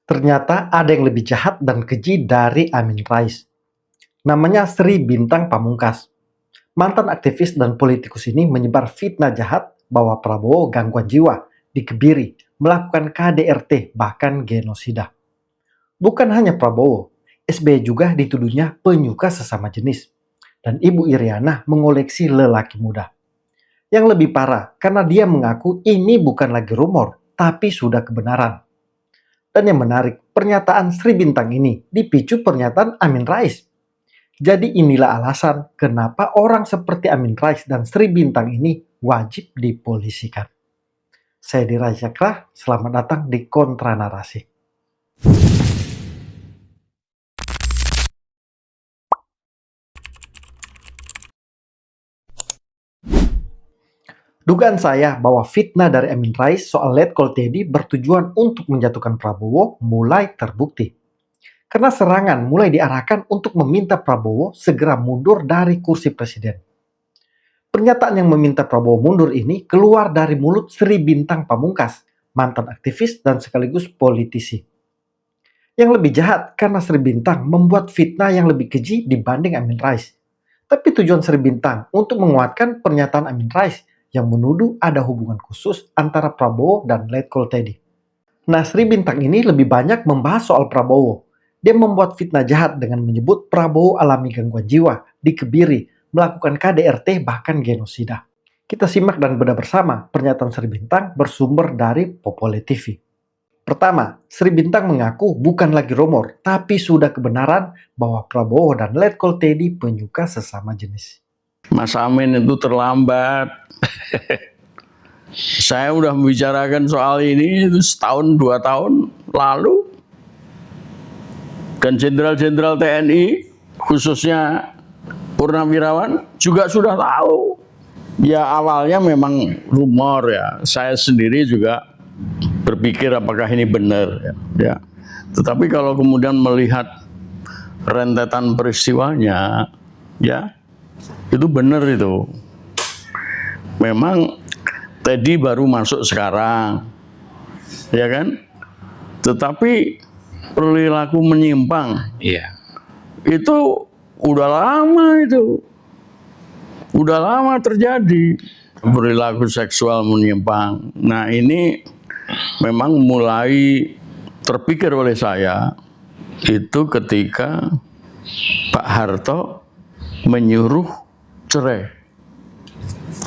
Ternyata ada yang lebih jahat dan keji dari Amin Rais. Namanya Sri Bintang Pamungkas. Mantan aktivis dan politikus ini menyebar fitnah jahat bahwa Prabowo gangguan jiwa, dikebiri, melakukan KDRT, bahkan genosida. Bukan hanya Prabowo, SBY juga dituduhnya penyuka sesama jenis. Dan Ibu Iriana mengoleksi lelaki muda. Yang lebih parah, karena dia mengaku ini bukan lagi rumor, tapi sudah kebenaran. Dan yang menarik, pernyataan Sri Bintang ini dipicu pernyataan Amin Rais. Jadi inilah alasan kenapa orang seperti Amin Rais dan Sri Bintang ini wajib dipolisikan. Saya Dira Cakra, selamat datang di Kontra Narasi. Dugaan saya bahwa fitnah dari Amin Rais soal Letkol Teddy bertujuan untuk menjatuhkan Prabowo mulai terbukti. Karena serangan mulai diarahkan untuk meminta Prabowo segera mundur dari kursi presiden. Pernyataan yang meminta Prabowo mundur ini keluar dari mulut Sri Bintang Pamungkas, mantan aktivis dan sekaligus politisi. Yang lebih jahat karena Sri Bintang membuat fitnah yang lebih keji dibanding Amin Rais. Tapi tujuan Sri Bintang untuk menguatkan pernyataan Amin Rais yang menuduh ada hubungan khusus antara Prabowo dan Letkol Teddy. Nah, Sri Bintang ini lebih banyak membahas soal Prabowo. Dia membuat fitnah jahat dengan menyebut Prabowo alami gangguan jiwa, dikebiri, melakukan KDRT, bahkan genosida. Kita simak dan bedah bersama pernyataan Sri Bintang bersumber dari Popole TV. Pertama, Sri Bintang mengaku bukan lagi rumor, tapi sudah kebenaran bahwa Prabowo dan Letkol Teddy penyuka sesama jenis. Mas Amin itu terlambat. Saya udah membicarakan soal ini itu setahun 2 tahun lalu. Dan jenderal-jenderal TNI, khususnya Purnawirawan, juga sudah tahu. Ya awalnya memang rumor ya. Saya sendiri juga berpikir apakah ini benar ya. Tetapi kalau kemudian melihat rentetan peristiwanya, ya itu benar itu. Memang Teddy baru masuk sekarang, ya kan? Tetapi perilaku menyimpang, Iya. itu udah lama itu. Udah lama terjadi perilaku seksual menyimpang. Nah ini memang mulai terpikir oleh saya itu ketika Pak Harto menyuruh cerai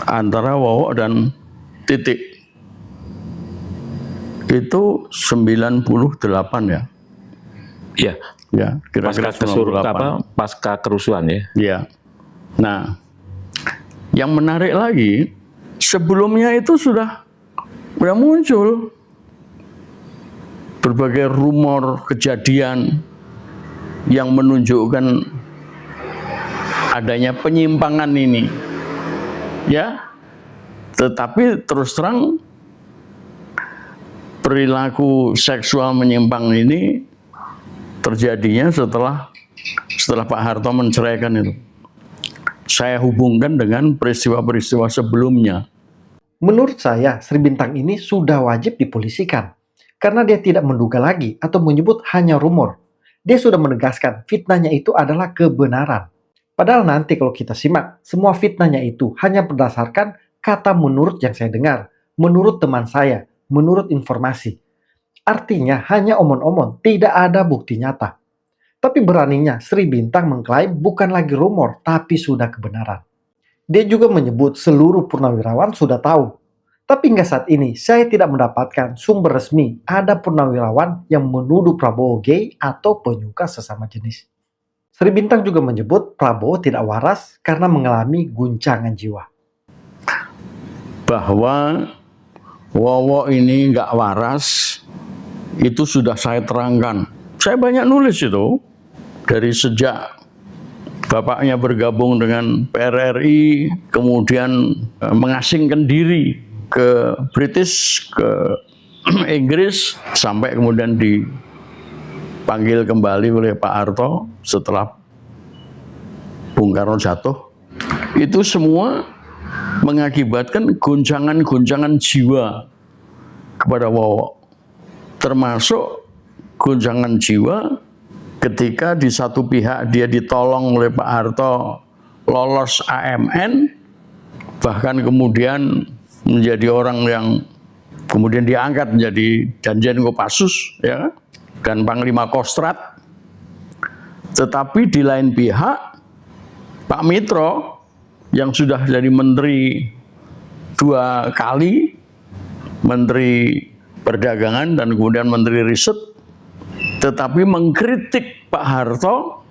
antara Wowo dan Titik. Itu 98 ya. Iya. Ya, kira-kira pasca kerusuhan ya. Iya. Nah, yang menarik lagi, sebelumnya itu sudah muncul berbagai rumor kejadian yang menunjukkan adanya penyimpangan ini. Ya. Tetapi terus terang perilaku seksual menyimpang ini terjadinya setelah Pak Harto menceraikan itu. Saya hubungkan dengan peristiwa-peristiwa sebelumnya. Menurut saya, Sri Bintang ini sudah wajib dipolisikan. Karena dia tidak menduga lagi atau menyebut hanya rumor. Dia sudah menegaskan fitnahnya itu adalah kebenaran. Padahal nanti kalau kita simak, semua fitnahnya itu hanya berdasarkan kata menurut yang saya dengar, menurut teman saya, menurut informasi. Artinya hanya omon-omon, tidak ada bukti nyata. Tapi beraninya Sri Bintang mengklaim bukan lagi rumor, tapi sudah kebenaran. Dia juga menyebut seluruh purnawirawan sudah tahu. Tapi hingga saat ini, saya tidak mendapatkan sumber resmi ada purnawirawan yang menuduh Prabowo gay atau penyuka sesama jenis. Sri Bintang juga menyebut Prabowo tidak waras karena mengalami guncangan jiwa. Bahwa Wowo ini nggak waras, itu sudah saya terangkan. Saya banyak nulis itu, dari sejak bapaknya bergabung dengan PRRI, kemudian mengasingkan diri ke British, ke Inggris, sampai kemudian dipanggil kembali oleh Pak Harto setelah Bung Karno jatuh. Itu semua mengakibatkan goncangan-goncangan jiwa kepada Wowo, termasuk gonjangan jiwa ketika di satu pihak dia ditolong oleh Pak Harto lolos AMN, bahkan kemudian menjadi orang yang kemudian diangkat menjadi Danjen Kopassus, ya, dan Panglima Kostrad. Tetapi di lain pihak Pak Mitro yang sudah jadi menteri 2 kali, menteri perdagangan dan kemudian menteri riset, tetapi mengkritik Pak Harto,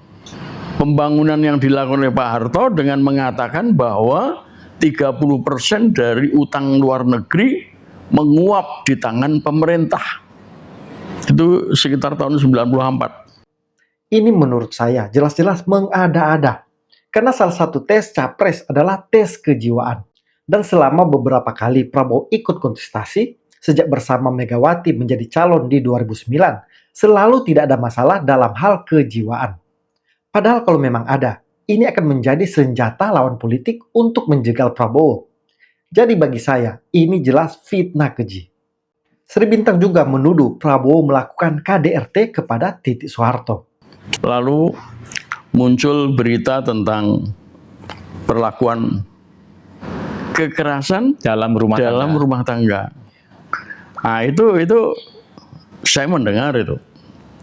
pembangunan yang dilakukan oleh Pak Harto dengan mengatakan bahwa 30% dari utang luar negeri menguap di tangan pemerintah. Itu sekitar tahun 94. Ini menurut saya jelas-jelas mengada-ada. Karena salah satu tes capres adalah tes kejiwaan. Dan selama beberapa kali Prabowo ikut kontestasi, sejak bersama Megawati menjadi calon di 2009, selalu tidak ada masalah dalam hal kejiwaan. Padahal kalau memang ada, ini akan menjadi senjata lawan politik untuk menjegal Prabowo. Jadi bagi saya, ini jelas fitnah keji. Sri Bintang juga menuduh Prabowo melakukan KDRT kepada Titik Soeharto. Lalu muncul berita tentang perlakuan kekerasan Dalam rumah tangga. Nah, itu saya mendengar itu.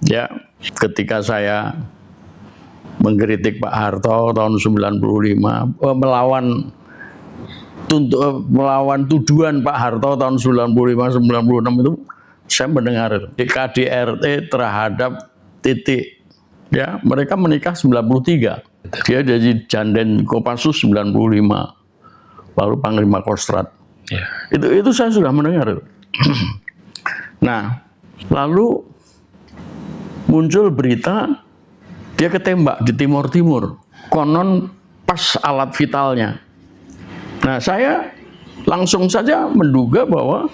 Ya, ketika saya mengkritik Pak Harto tahun 95, melawan tuduhan Pak Harto tahun 95-96 itu, saya mendengar itu. Di KDRT terhadap Titik. Ya, mereka menikah 93. Dia jadi Danjen Kopassus 95. Lalu Panglima Kostrad. Ya. Itu saya sudah mendengar itu. Nah, lalu muncul berita dia ketembak di Timur Timur. Konon pas alat vitalnya. Nah, saya langsung saja menduga bahwa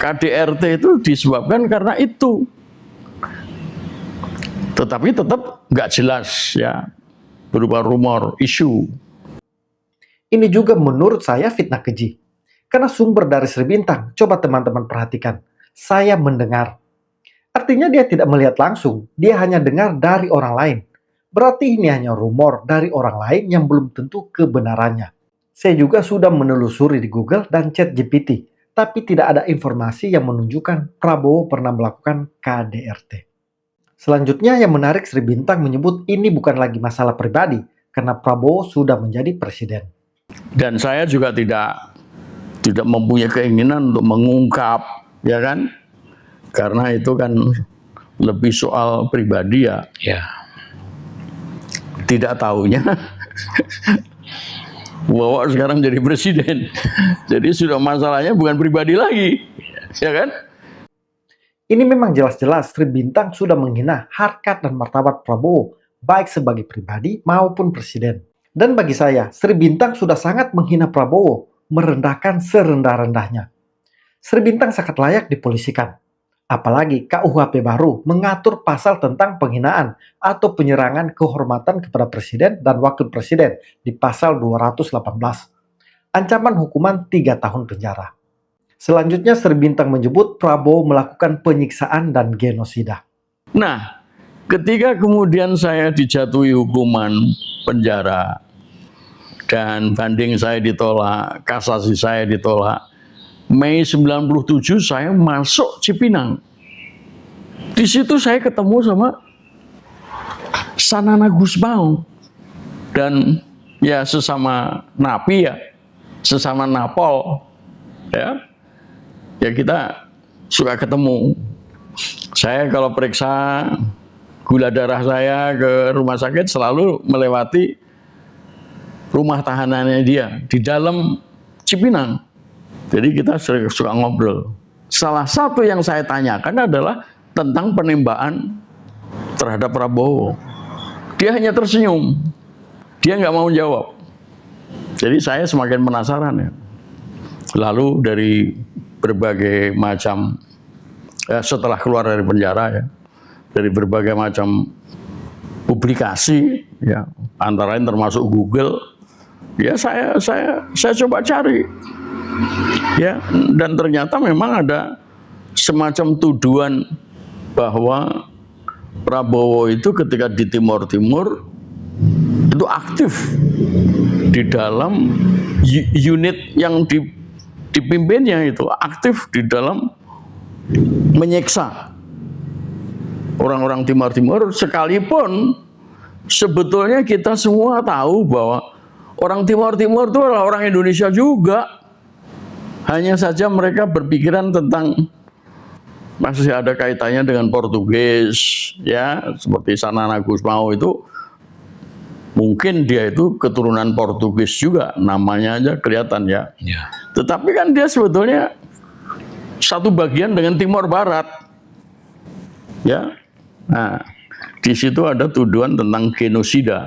KDRT itu disebabkan karena itu. Tetapi tetap nggak jelas, ya, berupa rumor, isu. Ini juga menurut saya fitnah keji. Karena sumber dari Sri Bintang, coba teman-teman perhatikan. Saya mendengar. Artinya dia tidak melihat langsung, dia hanya dengar dari orang lain. Berarti ini hanya rumor dari orang lain yang belum tentu kebenarannya. Saya juga sudah menelusuri di Google dan ChatGPT, tapi tidak ada informasi yang menunjukkan Prabowo pernah melakukan KDRT. Selanjutnya yang menarik, Sri Bintang menyebut ini bukan lagi masalah pribadi, karena Prabowo sudah menjadi presiden. Dan saya juga tidak mempunyai keinginan untuk mengungkap, ya kan? Karena itu kan lebih soal pribadi, ya. Ya. Tidak tahunya bahwa sekarang jadi presiden. Jadi sudah masalahnya bukan pribadi lagi, ya kan? Ini memang jelas-jelas Sri Bintang sudah menghina harkat dan martabat Prabowo, baik sebagai pribadi maupun presiden. Dan bagi saya, Sri Bintang sudah sangat menghina Prabowo, merendahkan serendah-rendahnya. Sri Bintang sangat layak dipolisikan. Apalagi KUHP baru mengatur pasal tentang penghinaan atau penyerangan kehormatan kepada presiden dan wakil presiden di pasal 218. Ancaman hukuman 3 tahun penjara. Selanjutnya Sri Bintang menyebut Prabowo melakukan penyiksaan dan genosida. Nah, ketika kemudian saya dijatuhi hukuman penjara dan banding saya ditolak, kasasi saya ditolak, Mei 97 saya masuk Cipinang. Di situ saya ketemu sama Sanana Gusmao dan ya sesama napi, ya, sesama napol, ya. Ya kita suka ketemu. Saya kalau periksa gula darah saya ke rumah sakit selalu melewati rumah tahanannya dia di dalam Cipinang. Jadi kita suka ngobrol. Salah satu yang saya tanyakan adalah tentang penembakan terhadap Prabowo. Dia hanya tersenyum. Dia nggak mau jawab. Jadi saya semakin penasaran, ya. Lalu dari berbagai macam, setelah keluar dari penjara, ya, dari berbagai macam publikasi, ya, antara lain termasuk Google, ya saya coba cari, ya, dan ternyata memang ada semacam tuduhan bahwa Prabowo itu ketika di Timur Timur itu aktif di dalam unit yang dipimpinnya, itu aktif di dalam menyiksa orang-orang Timur Timur, sekalipun sebetulnya kita semua tahu bahwa orang Timur Timur itu adalah orang Indonesia juga. Hanya saja mereka berpikiran tentang masih ada kaitannya dengan Portugis, ya, seperti Sanana Gusmao itu mungkin dia itu keturunan Portugis juga, namanya aja kelihatan ya. Ya. Tetapi kan dia sebetulnya satu bagian dengan Timor Barat, ya. Nah, di situ ada tuduhan tentang genosida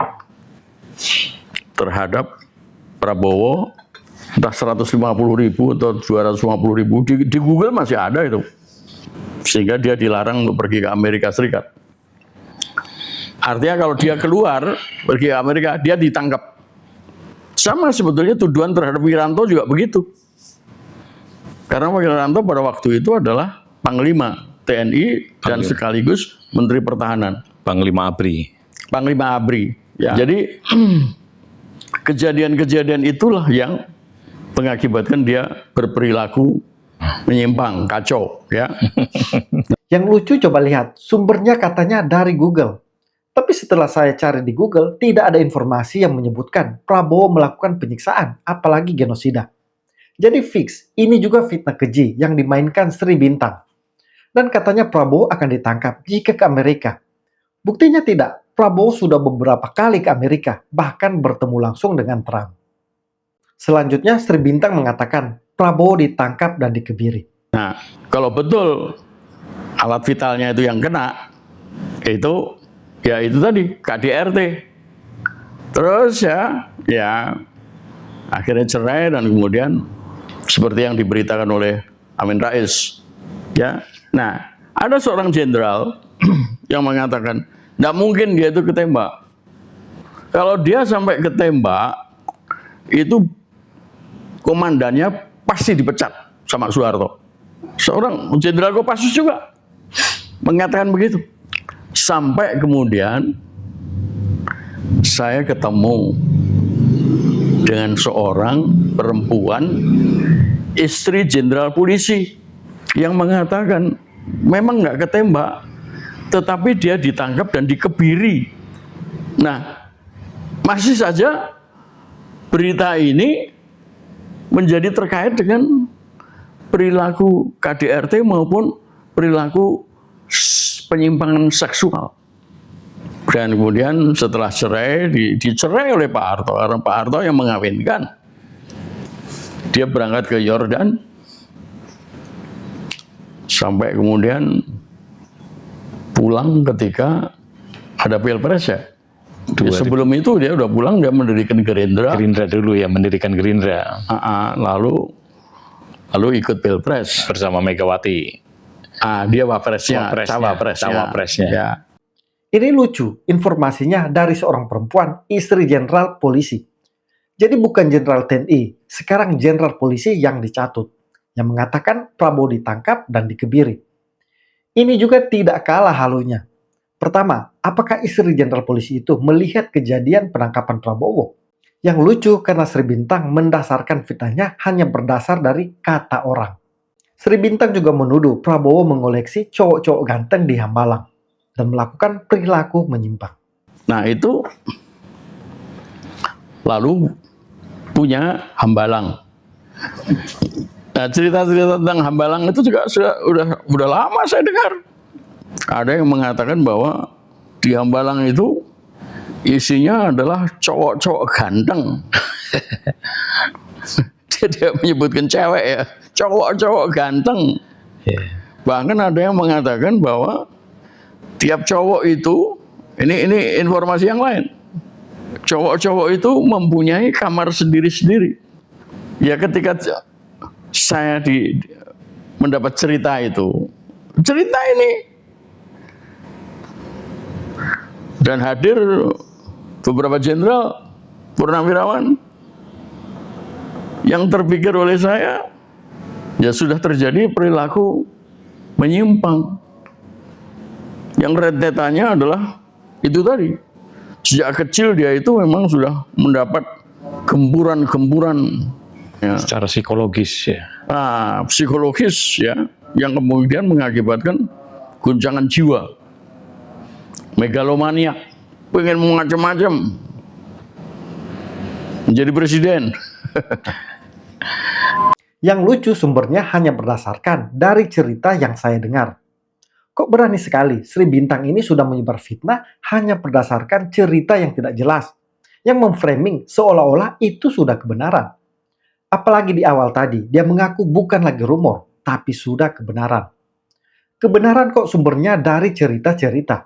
terhadap Prabowo, entah 150.000 atau 250.000, di Google masih ada itu, sehingga dia dilarang untuk pergi ke Amerika Serikat. Artinya kalau dia keluar pergi ke Amerika, dia ditangkap. Sama sebetulnya tuduhan terhadap Wiranto juga begitu, karena Wiranto pada waktu itu adalah Panglima TNI dan sekaligus Menteri Pertahanan, Panglima ABRI. Panglima ABRI. Ya. Jadi kejadian-kejadian itulah yang mengakibatkan dia berperilaku menyimpang, kacau, ya. Yang lucu coba lihat, sumbernya katanya dari Google. Tapi setelah saya cari di Google, tidak ada informasi yang menyebutkan Prabowo melakukan penyiksaan, apalagi genosida. Jadi fix, ini juga fitnah keji yang dimainkan Sri Bintang. Dan katanya Prabowo akan ditangkap jika ke Amerika. Buktinya tidak, Prabowo sudah beberapa kali ke Amerika, bahkan bertemu langsung dengan Trump. Selanjutnya Sri Bintang mengatakan Prabowo ditangkap dan dikebiri. Nah, kalau betul alat vitalnya itu yang kena, itu ya itu tadi KDRT. Terus ya akhirnya cerai dan kemudian seperti yang diberitakan oleh Amin Rais. Ya, nah ada seorang jenderal yang mengatakan tidak mungkin dia itu ketembak. Kalau dia sampai ketembak, itu komandannya pasti dipecat sama Soeharto. Seorang jenderal Kopassus juga mengatakan begitu. Sampai kemudian saya ketemu dengan seorang perempuan, istri jenderal polisi, yang mengatakan memang nggak ketembak, tetapi dia ditangkap dan dikebiri. Nah, masih saja berita ini menjadi terkait dengan perilaku KDRT maupun perilaku penyimpangan seksual. Dan kemudian setelah cerai, dicerai oleh Pak Harto, karena Pak Harto yang mengawinkan. Dia berangkat ke Yordan, sampai kemudian pulang ketika ada Pilpres ya. Sebelum itu dia udah pulang, dia mendirikan Gerindra. Gerindra dulu ya, mendirikan Gerindra. Lalu ikut Pilpres Bersama Megawati. Dia cawapresnya. Ya. Ini lucu, informasinya dari seorang perempuan, istri jenderal polisi. Jadi bukan jenderal TNI, sekarang jenderal polisi yang dicatut, yang mengatakan Prabowo ditangkap dan dikebiri. Ini juga tidak kalah halunya. Pertama, apakah istri jenderal polisi itu melihat kejadian penangkapan Prabowo? Yang lucu karena Sri Bintang mendasarkan fitnahnya hanya berdasar dari kata orang. Sri Bintang juga menuduh Prabowo mengoleksi cowok-cowok ganteng di Hambalang dan melakukan perilaku menyimpang. Nah itu lalu punya Hambalang. Nah cerita-cerita tentang Hambalang itu juga udah lama saya dengar. Ada yang mengatakan bahwa di Hambalang itu isinya adalah cowok-cowok ganteng. Dia menyebutkan cewek ya, cowok-cowok ganteng. Bahkan ada yang mengatakan bahwa tiap cowok itu, ini informasi yang lain, cowok-cowok itu mempunyai kamar sendiri-sendiri. Ya ketika saya mendapat cerita ini, dan hadir beberapa jenderal purnawirawan, yang terpikir oleh saya, ya sudah terjadi perilaku menyimpang. yang rentetannya adalah itu tadi. Sejak kecil dia itu memang sudah mendapat gempuran-gempuran ya, Secara psikologis ya. psikologis ya, yang kemudian mengakibatkan guncangan jiwa, megalomania, pengen macam-macam, menjadi presiden. Yang lucu sumbernya hanya berdasarkan dari cerita yang saya dengar. Kok berani sekali Sri Bintang ini sudah menyebar fitnah hanya berdasarkan cerita yang tidak jelas, yang memframing seolah-olah itu sudah kebenaran. Apalagi di awal tadi, dia mengaku bukan lagi rumor, tapi sudah kebenaran. Kebenaran kok sumbernya dari cerita-cerita.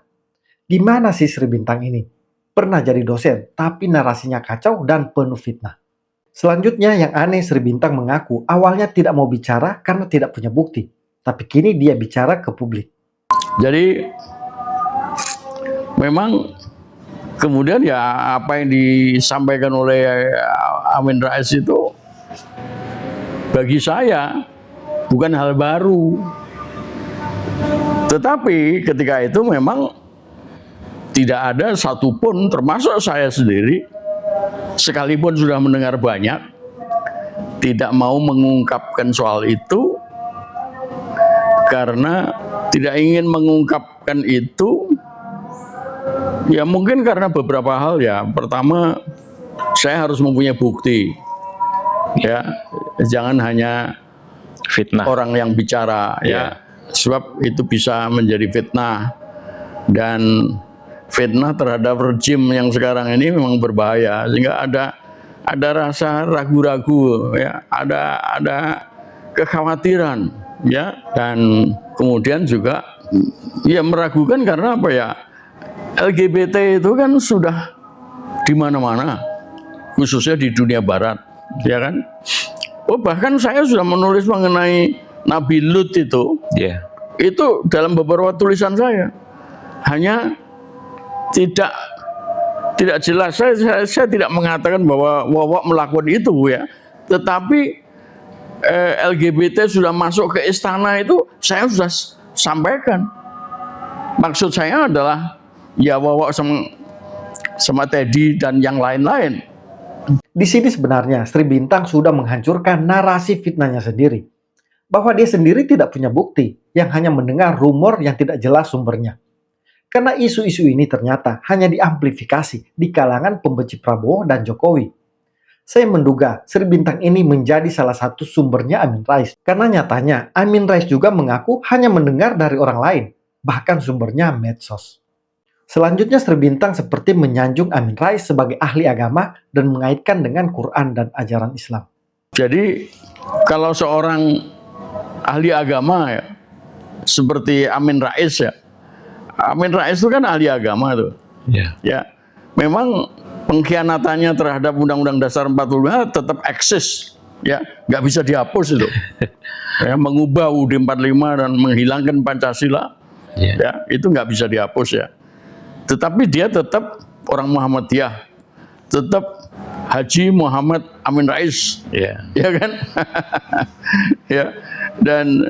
Gimana sih Sri Bintang ini? Pernah jadi dosen, tapi narasinya kacau dan penuh fitnah. Selanjutnya yang aneh, Sri Bintang mengaku awalnya tidak mau bicara karena tidak punya bukti. Tapi kini dia bicara ke publik. Jadi memang kemudian ya apa yang disampaikan oleh Amin Rais itu bagi saya bukan hal baru. Tetapi ketika itu memang tidak ada satupun, termasuk saya sendiri, sekalipun sudah mendengar banyak, tidak mau mengungkapkan soal itu karena tidak ingin mengungkapkan itu ya mungkin karena beberapa hal ya. Pertama, saya harus mempunyai bukti ya, jangan hanya Fitnah. orang yang bicara ya, sebab itu bisa menjadi fitnah, dan fitnah terhadap rejim yang sekarang ini memang berbahaya, sehingga ada rasa ragu-ragu ya, ada kekhawatiran ya, dan kemudian juga ya meragukan karena apa ya, LGBT itu kan sudah di mana-mana, khususnya di dunia barat ya kan. Oh, bahkan saya sudah menulis mengenai Nabi Lut itu. Ya. Itu dalam beberapa tulisan saya. Hanya tidak jelas. Saya tidak mengatakan bahwa Wawak melakukan itu ya. Tetapi LGBT sudah masuk ke istana itu saya sudah sampaikan. Maksud saya adalah ya Wawak sama Teddy dan yang lain-lain. Di sini sebenarnya Sri Bintang sudah menghancurkan narasi fitnahnya sendiri. Bahwa dia sendiri tidak punya bukti, yang hanya mendengar rumor yang tidak jelas sumbernya. Karena isu-isu ini ternyata hanya diamplifikasi di kalangan pembenci Prabowo dan Jokowi. Saya menduga Sri Bintang ini menjadi salah satu sumbernya Amin Rais. Karena nyatanya Amin Rais juga mengaku hanya mendengar dari orang lain, bahkan sumbernya medsos. Selanjutnya Sri Bintang seperti menyanjung Amin Rais sebagai ahli agama dan mengaitkan dengan Quran dan ajaran Islam. Jadi kalau seorang ahli agama ya, seperti Amin Rais ya, Amin Rais itu kan ahli agama tuh. Ya, memang pengkhianatannya terhadap Undang-Undang Dasar 45 tetap eksis, ya, nggak bisa dihapus itu. Ya, mengubah UUD 45 dan menghilangkan Pancasila, ya, itu nggak bisa dihapus ya. Tetapi dia tetap orang Muhammadiyah, tetap Haji Muhammad Amin Rais, ya kan? Ya, dan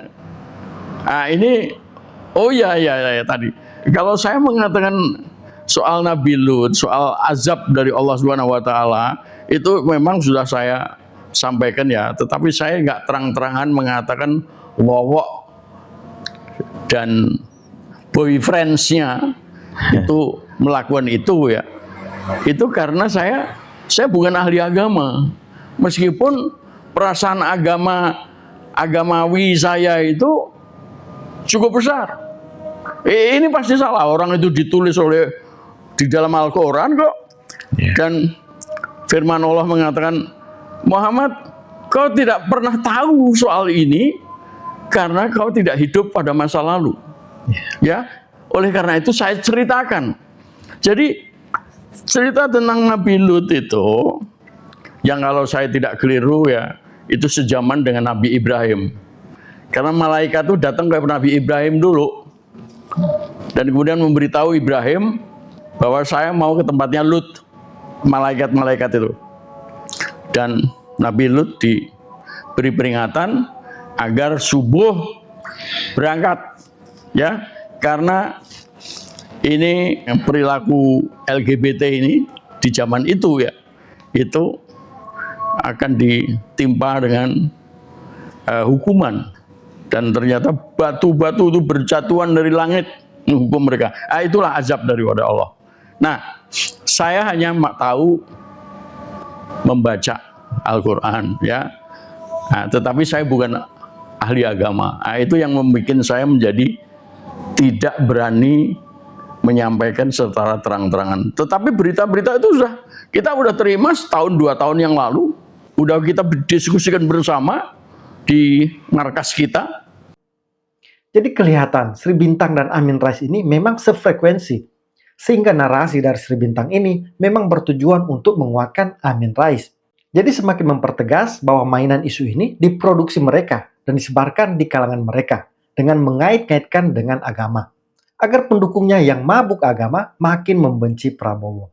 ini, oh ya tadi. Kalau saya mengatakan soal Nabi Lut, soal azab dari Allah Subhanahu Wa Taala, itu memang sudah saya sampaikan ya. Tetapi saya nggak terang-terangan mengatakan Wawak dan boyfriendsnya itu melakukan itu ya. Itu karena saya bukan ahli agama. Meskipun perasaan agamawi saya itu cukup besar. Ini pasti salah, orang itu ditulis di dalam Al-Quran kok. Dan firman Allah mengatakan, Muhammad, kau tidak pernah tahu soal ini karena kau tidak hidup pada masa lalu. Ya, oleh karena itu saya ceritakan. Jadi cerita tentang Nabi Lut itu, yang kalau saya tidak keliru ya, itu sejaman dengan Nabi Ibrahim. Karena malaikat itu datang ke Nabi Ibrahim dulu, dan kemudian memberitahu Ibrahim bahwa saya mau ke tempatnya Lut, malaikat-malaikat itu. Dan Nabi Lut diberi peringatan agar subuh berangkat, ya, karena ini perilaku LGBT ini di zaman itu ya, itu akan ditimpa dengan hukuman, dan ternyata batu-batu itu berjatuhan dari langit menghukum mereka. Itulah azab daripada Allah. Nah, saya hanya tahu membaca Al-Quran ya, tetapi saya bukan ahli agama. Itu yang membuat saya menjadi tidak berani menyampaikan secara terang-terangan. Tetapi berita-berita itu kita udah terima setahun 2 tahun yang lalu, udah kita diskusikan bersama di markas kita. Jadi kelihatan Sri Bintang dan Amin Rais ini memang sefrekuensi, sehingga narasi dari Sri Bintang ini memang bertujuan untuk menguatkan Amin Rais. Jadi semakin mempertegas bahwa mainan isu ini diproduksi mereka dan disebarkan di kalangan mereka dengan mengait-ngaitkan dengan agama, agar pendukungnya yang mabuk agama makin membenci Prabowo.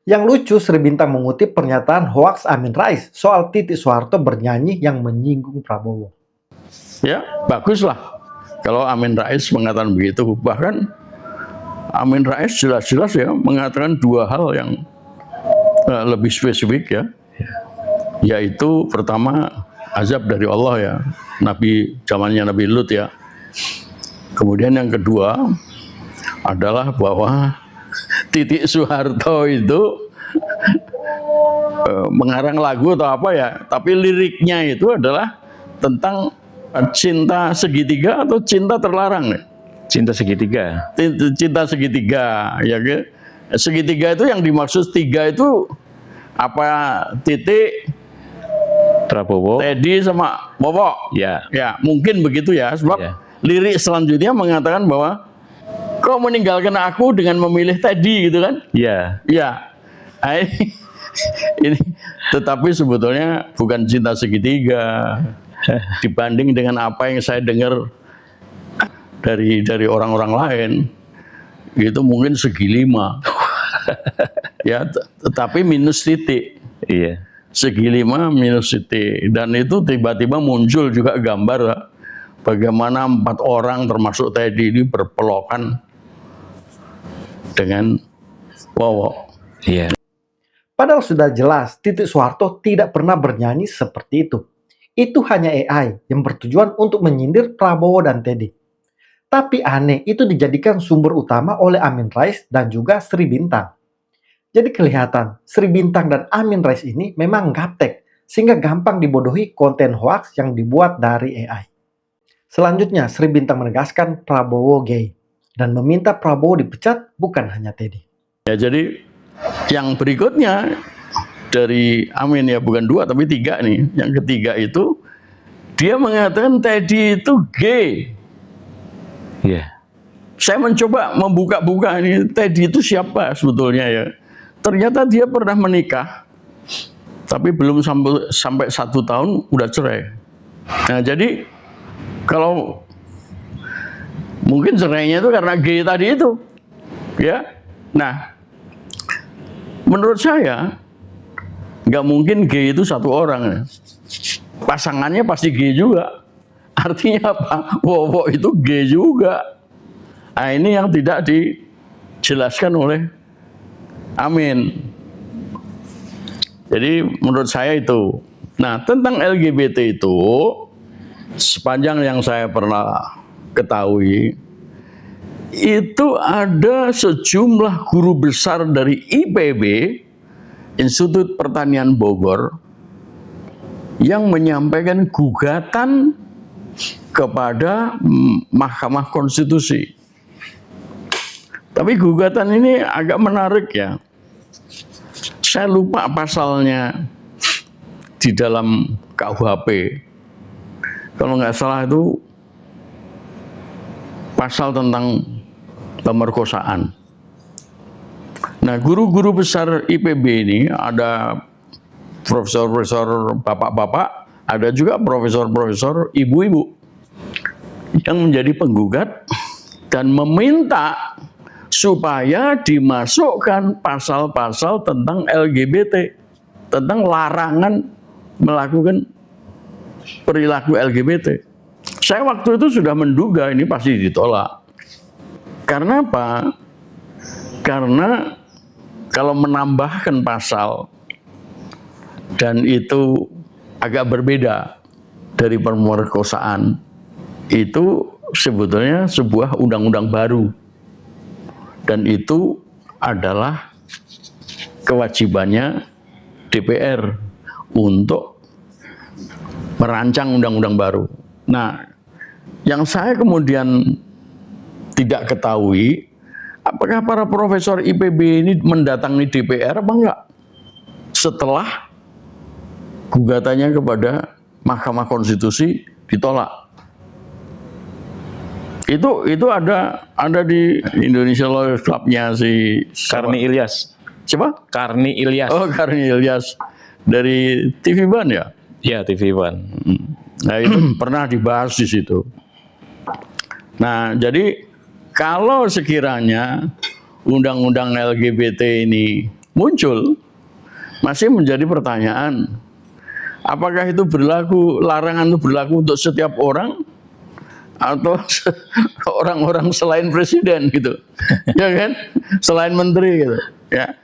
Yang lucu, Sri Bintang mengutip pernyataan hoaks Amin Rais soal Titik Soeharto bernyanyi yang menyinggung Prabowo. Ya, baguslah kalau Amin Rais mengatakan begitu. Bahkan Amin Rais jelas-jelas ya mengatakan 2 hal yang lebih spesifik ya, yaitu pertama azab dari Allah ya, zamannya Nabi Lut ya. Kemudian yang kedua adalah bahwa Titik Soeharto itu mengarang lagu atau apa ya, tapi liriknya itu adalah tentang cinta segitiga atau cinta terlarang ya? Cinta segitiga. Cinta segitiga ya, segitiga itu yang dimaksud 3 itu apa? Titik, Prabowo, Teddy sama Bobo. ya, Ya, mungkin begitu ya. Sebab ya. lirik selanjutnya mengatakan bahwa kau meninggalkan aku dengan memilih Teddy gitu kan? ya, Ya. Ini tetapi sebetulnya bukan cinta segitiga. Dibanding dengan apa yang saya dengar dari orang-orang lain, itu mungkin segi 5. Ya, tetapi minus titik. iya, Segi 5 minus titik. Dan itu tiba-tiba muncul juga gambar bagaimana 4 orang termasuk Teddy ini berpelukan dengan Bowo. iya. Padahal sudah jelas Titik Soeharto tidak pernah bernyanyi seperti itu. Itu hanya AI yang bertujuan untuk menyindir Prabowo dan Teddy. Tapi aneh, itu dijadikan sumber utama oleh Amin Rais dan juga Sri Bintang. Jadi kelihatan Sri Bintang dan Amin Rais ini memang gaptek, sehingga gampang dibodohi konten hoaks yang dibuat dari AI. Selanjutnya, Sri Bintang menegaskan Prabowo gay dan meminta Prabowo dipecat, bukan hanya Teddy. Ya, jadi yang berikutnya dari Amin ya, bukan 2 tapi 3 nih. Yang ketiga itu dia mengatakan Teddy itu gay. Iya. Saya mencoba membuka-buka ini Teddy itu siapa sebetulnya ya. Ternyata dia pernah menikah, tapi belum sampai 1 tahun udah cerai. Nah, jadi kalau mungkin cerainya itu karena gay tadi itu, ya. Nah, menurut saya nggak mungkin gay itu 1 orang ya. Pasangannya pasti gay juga. Artinya apa? Bowo itu gay juga. Nah, ini yang tidak dijelaskan oleh Amin. Jadi menurut saya itu. Nah, tentang LGBT itu, sepanjang yang saya pernah ketahui, itu ada sejumlah guru besar dari IPB, Institut Pertanian Bogor, yang menyampaikan gugatan kepada Mahkamah Konstitusi. Tapi gugatan ini agak menarik ya. Saya lupa pasalnya di dalam KUHP. Kalau nggak salah itu pasal tentang pemerkosaan. Nah, guru-guru besar IPB ini ada profesor-profesor bapak-bapak, ada juga profesor-profesor ibu-ibu yang menjadi penggugat dan meminta supaya dimasukkan pasal-pasal tentang LGBT, tentang larangan melakukan perilaku LGBT. Saya waktu itu sudah menduga ini pasti ditolak. Karena apa? Karena kalau menambahkan pasal dan itu agak berbeda dari pemerkosaan, itu sebetulnya sebuah undang-undang baru. Dan itu adalah kewajibannya DPR untuk merancang undang-undang baru. Nah, yang saya kemudian tidak ketahui, apakah para profesor IPB ini mendatangi DPR apa enggak? Setelah gugatannya kepada Mahkamah Konstitusi ditolak. Itu ada di Indonesia Lawyers Club-nya si Karni Ilyas. siapa? Karni Ilyas. Oh, Karni Ilyas dari TV One ya. Ya, TV One. Nah, itu pernah dibahas di situ. Nah, jadi kalau sekiranya undang-undang LGBT ini muncul, masih menjadi pertanyaan, apakah itu berlaku, larangan itu berlaku untuk setiap orang atau orang-orang selain presiden gitu, ya kan, selain menteri gitu, ya.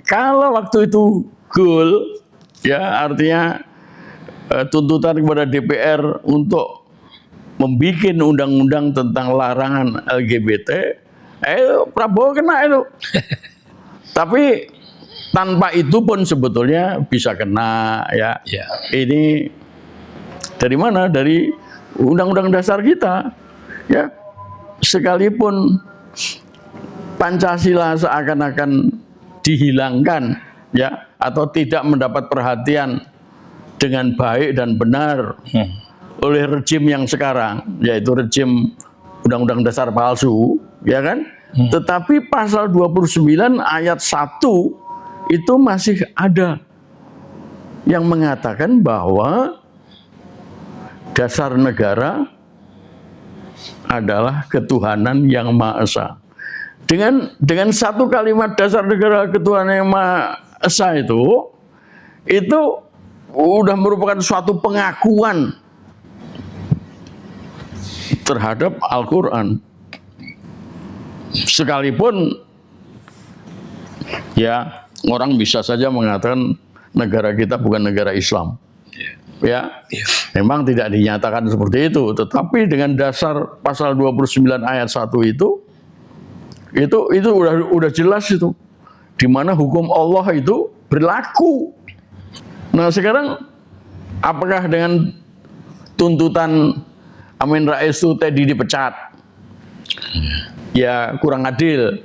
Kalau waktu itu goal, ya artinya tuntutan kepada DPR untuk membuat undang-undang tentang larangan LGBT, Prabowo kena itu. Tapi tanpa itu pun sebetulnya bisa kena, ya. Ya. Ini dari mana? Dari Undang-Undang Dasar kita, ya. Sekalipun Pancasila seakan-akan dihilangkan, ya, atau tidak mendapat perhatian dengan baik dan benar oleh rejim yang sekarang, yaitu rejim Undang-Undang Dasar palsu, ya kan? Tetapi pasal 29 ayat 1 itu masih ada yang mengatakan bahwa dasar negara adalah ketuhanan yang Maha Esa. Dengan satu kalimat dasar negara ketuhanan yang Maha Esa itu udah merupakan suatu pengakuan terhadap Al-Quran. Sekalipun ya orang bisa saja mengatakan negara kita bukan negara Islam, ya, memang tidak dinyatakan seperti itu, tetapi dengan dasar pasal 29 ayat 1 itu udah jelas itu, di mana hukum Allah itu berlaku. Nah sekarang apakah dengan tuntutan Amin Rais itu Teddy dipecat, ya kurang adil.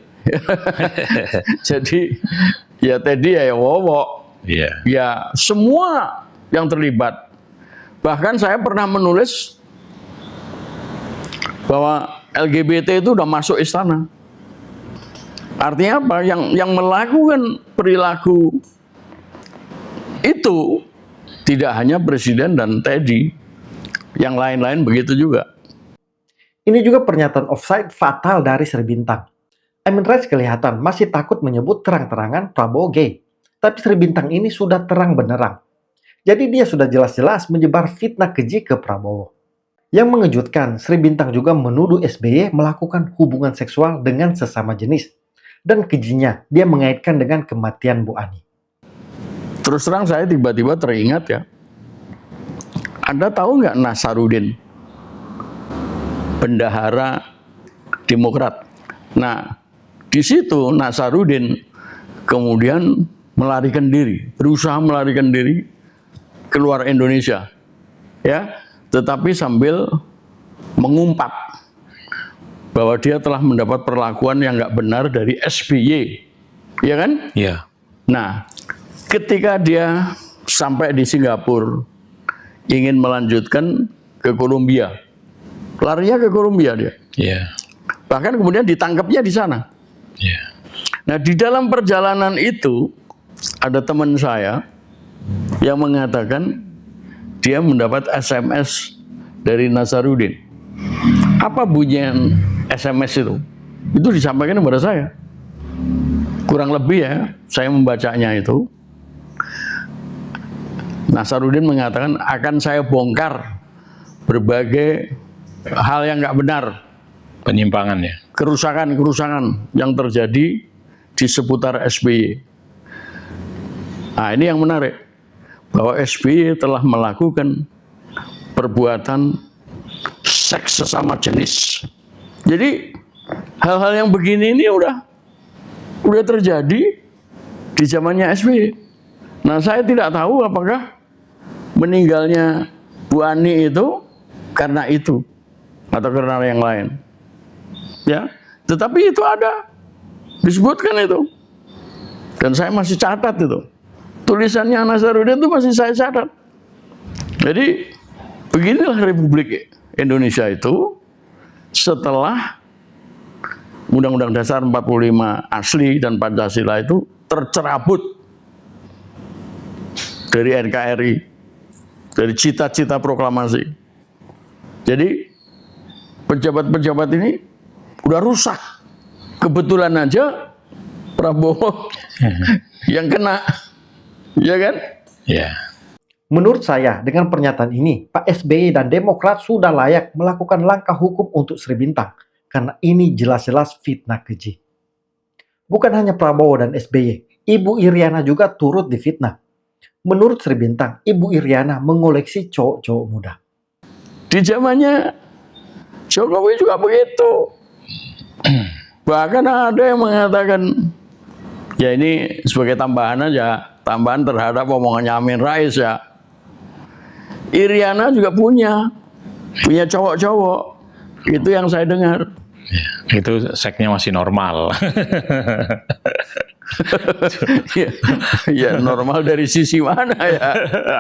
Jadi ya Teddy ya Wowo, ya semua yang terlibat. Bahkan saya pernah menulis bahwa LGBT itu udah masuk istana. Artinya apa? Yang melakukan perilaku itu tidak hanya presiden dan Teddy, yang lain-lain begitu juga. Ini juga pernyataan offside fatal dari Sri Bintang. Amin Rais kelihatan masih takut menyebut terang-terangan Prabowo gay. Tapi Sri Bintang ini sudah terang benderang. Jadi dia sudah jelas-jelas menyebar fitnah keji ke Prabowo. Yang mengejutkan, Sri Bintang juga menuduh SBY melakukan hubungan seksual dengan sesama jenis. Dan kejinya, dia mengaitkan dengan kematian Bu Ani. Terus terang saya tiba-tiba teringat ya. Anda tahu nggak Nasaruddin? Bendahara Demokrat. Nah, di situ Nasaruddin kemudian melarikan diri, berusaha melarikan diri keluar Indonesia, ya, tetapi sambil mengumpat bahwa dia telah mendapat perlakuan yang nggak benar dari SBY, ya kan? Iya. Nah, ketika dia sampai di Singapura, ingin melanjutkan ke Kolombia, larinya ke Kolombia dia. Iya. Bahkan kemudian ditangkapnya di sana. Iya. Nah, di dalam perjalanan itu ada teman saya yang mengatakan dia mendapat SMS dari Nasaruddin. Apa bunyian SMS itu? Itu disampaikan kepada saya. Kurang lebih ya, saya membacanya itu. Nasaruddin mengatakan akan saya bongkar berbagai hal yang nggak benar, Penyimpangan ya. kerusakan-kerusakan yang terjadi di seputar SBY. Nah, ini yang menarik, bahwa SBY telah melakukan perbuatan seks sesama jenis. Jadi hal-hal yang begini ini udah terjadi di zamannya SBY. Nah, saya tidak tahu apakah meninggalnya Bu Ani itu karena itu atau karena yang lain. Ya, tetapi itu ada disebutkan itu. Dan saya masih catat itu. Tulisannya Nasaruddin itu masih saya catat. Jadi beginilah Republik Indonesia itu setelah Undang-Undang Dasar 45 asli dan Pancasila itu tercerabut dari NKRI, dari cita-cita proklamasi. Jadi pejabat-pejabat ini udah rusak. Kebetulan aja Prabowo yang kena. Ya kan? Ya. Menurut saya, dengan pernyataan ini, Pak SBY dan Demokrat sudah layak melakukan langkah hukum untuk Sri Bintang, karena ini jelas-jelas fitnah keji. Bukan hanya Prabowo dan SBY, Ibu Iriana juga turut difitnah. Menurut Sri Bintang, Ibu Iriana mengoleksi cowok-cowok muda. Di zamannya Jokowi juga begitu. Bahkan ada yang mengatakan, ya ini sebagai tambahan aja, tambahan terhadap omongannya Amin Rais ya. Iriana juga punya cowok-cowok. Itu yang saya dengar. Ya, itu seksnya masih normal. Ya, normal dari sisi mana ya?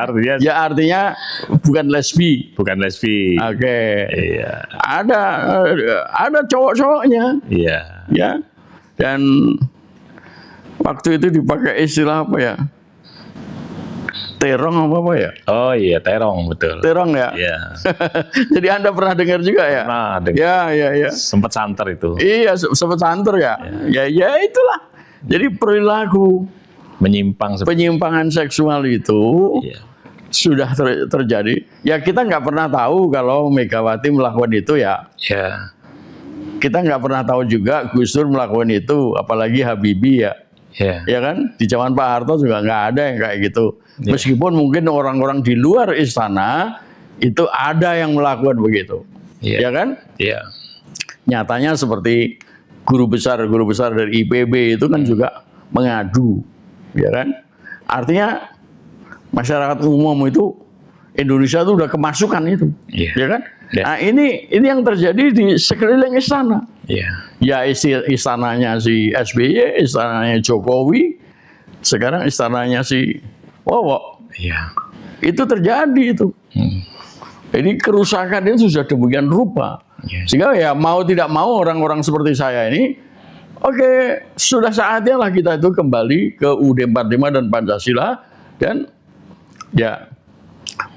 Artinya Ya artinya bukan lesbi. bukan lesbi. Oke. Iya. Ada cowok-cowoknya. Iya. Ya. Dan waktu itu dipakai istilah apa ya? Terong apa ya? Oh iya, terong betul. Terong ya? Iya. Jadi Anda pernah dengar juga ya? Nah, Ya. sempat santer itu. Iya, sempat santer ya? Ya itulah. Jadi perilaku penyimpangan seksual itu Iya. sudah terjadi. Ya kita nggak pernah tahu kalau Megawati melakukan itu ya. Ya. Kita nggak pernah tahu juga Gus Dur melakukan itu, apalagi Habibie ya. Ya. Ya kan, di zaman Pak Harto juga nggak ada yang kayak gitu. Ya. Meskipun mungkin orang-orang di luar istana itu ada yang melakukan begitu, Ya. ya kan? Iya. Nyatanya seperti guru besar dari IPB itu kan juga mengadu, ya kan? Artinya masyarakat umum itu Indonesia itu udah kemasukan itu, Iya. ya kan? Ya. Nah ini yang terjadi di sekeliling istana. Iya. Ya istananya si SBY, istananya Jokowi, sekarang istananya si Wowo. Iya. Itu terjadi itu. Jadi kerusakan itu sudah demikian rupa. Iya. Sehingga ya mau tidak mau orang-orang seperti saya ini, oke, sudah saatnya lah kita itu kembali ke UUD 45 dan Pancasila dan ya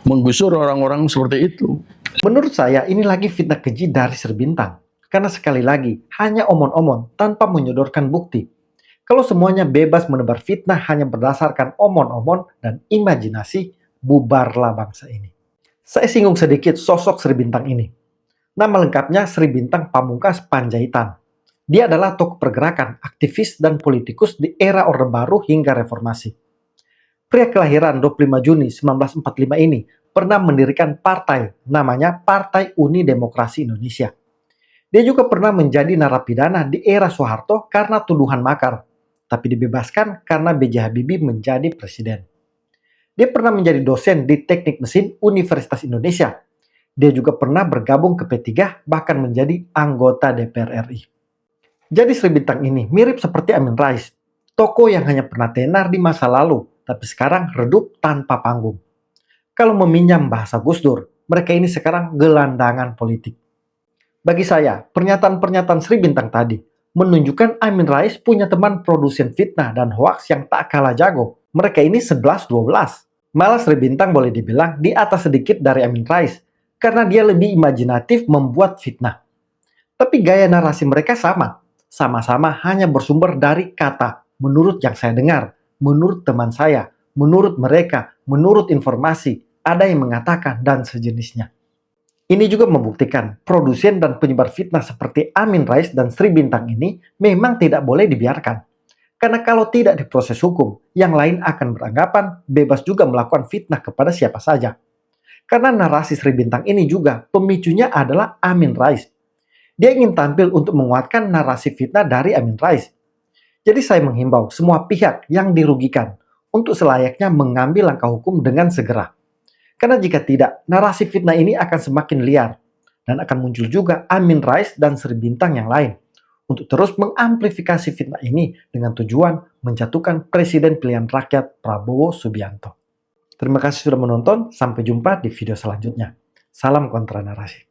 menggusur orang-orang seperti itu. Menurut saya, ini lagi fitnah keji dari Sri Bintang. Karena sekali lagi, hanya omon-omon tanpa menyodorkan bukti. Kalau semuanya bebas menebar fitnah hanya berdasarkan omon-omon dan imajinasi, bubarlah bangsa ini. Saya singgung sedikit sosok Sri Bintang ini. Nama lengkapnya Sri Bintang Pamungkas Panjaitan. Dia adalah tokoh pergerakan, aktivis, dan politikus di era Orde Baru hingga Reformasi. Pria kelahiran 25 Juni 1945 ini pernah mendirikan partai, namanya Partai Uni Demokrasi Indonesia. Dia juga pernah menjadi narapidana di era Soeharto karena tuduhan makar, tapi dibebaskan karena B.J. Habibie menjadi presiden. Dia pernah menjadi dosen di Teknik Mesin Universitas Indonesia. Dia juga pernah bergabung ke P3, bahkan menjadi anggota DPR RI. Jadi Sri Bintang ini mirip seperti Amin Rais, tokoh yang hanya pernah tenar di masa lalu, tapi sekarang redup tanpa panggung. Kalau meminjam bahasa Gus Dur, mereka ini sekarang gelandangan politik. Bagi saya, pernyataan-pernyataan Sri Bintang tadi menunjukkan Amin Rais punya teman produsen fitnah dan hoaks yang tak kalah jago. Mereka ini 11-12. Malah Sri Bintang boleh dibilang di atas sedikit dari Amin Rais, karena dia lebih imajinatif membuat fitnah. Tapi gaya narasi mereka sama. Sama-sama hanya bersumber dari kata, menurut yang saya dengar, menurut teman saya, menurut mereka, menurut informasi, ada yang mengatakan, dan sejenisnya. Ini juga membuktikan produsen dan penyebar fitnah seperti Amin Rais dan Sri Bintang ini memang tidak boleh dibiarkan. Karena kalau tidak diproses hukum, yang lain akan beranggapan bebas juga melakukan fitnah kepada siapa saja. Karena narasi Sri Bintang ini juga pemicunya adalah Amin Rais. Dia ingin tampil untuk menguatkan narasi fitnah dari Amin Rais. Jadi saya menghimbau semua pihak yang dirugikan untuk selayaknya mengambil langkah hukum dengan segera. Karena jika tidak, narasi fitnah ini akan semakin liar dan akan muncul juga Amin Rais dan Sri Bintang yang lain untuk terus mengamplifikasi fitnah ini dengan tujuan menjatuhkan Presiden pilihan rakyat Prabowo Subianto. Terima kasih sudah menonton, sampai jumpa di video selanjutnya. Salam kontra narasi.